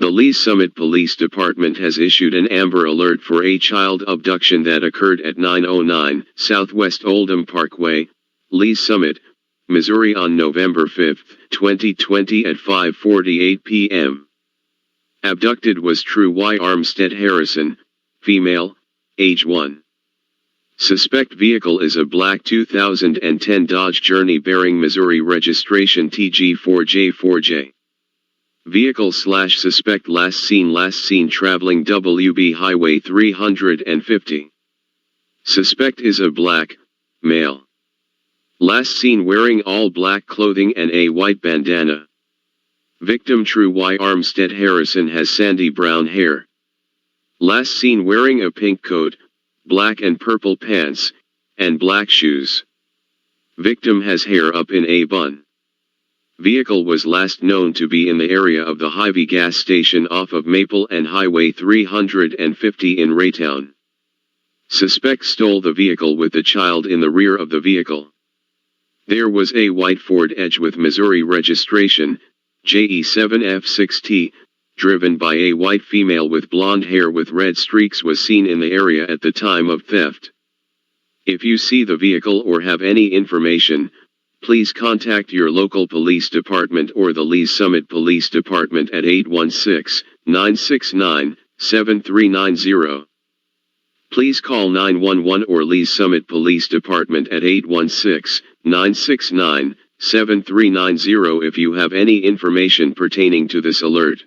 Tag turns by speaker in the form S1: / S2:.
S1: The Lee's Summit Police Department has issued an Amber Alert for a child abduction that occurred at 909 Southwest Oldham Parkway, Lee's Summit, Missouri on November 5, 2020 at 5:48 p.m. Abducted was True Y. Armstead Harrison, female, age 1. Suspect vehicle is a black 2010 Dodge Journey bearing Missouri registration TG4J4J. Vehicle/suspect last seen traveling WB Highway 350. Suspect is a black, male. Last seen wearing all black clothing and a white bandana. Victim True Y. Armstead Harrison has sandy brown hair. Last seen wearing a pink coat, black and purple pants, and black shoes. Victim has hair up in a bun. Vehicle was last known to be in the area of the Hy-Vee gas station off of Maple and Highway 350 in Raytown. Suspect stole the vehicle with the child in the rear of the vehicle. There was a white Ford Edge with Missouri registration, JE7F6T, driven by a white female with blonde hair with red streaks was seen in the area at the time of theft. If you see the vehicle or have any information, please contact your local police department or the Lee's Summit Police Department at 816-969-7390. Please call 911 or Lee's Summit Police Department at 816-969-7390 if you have any information pertaining to this alert.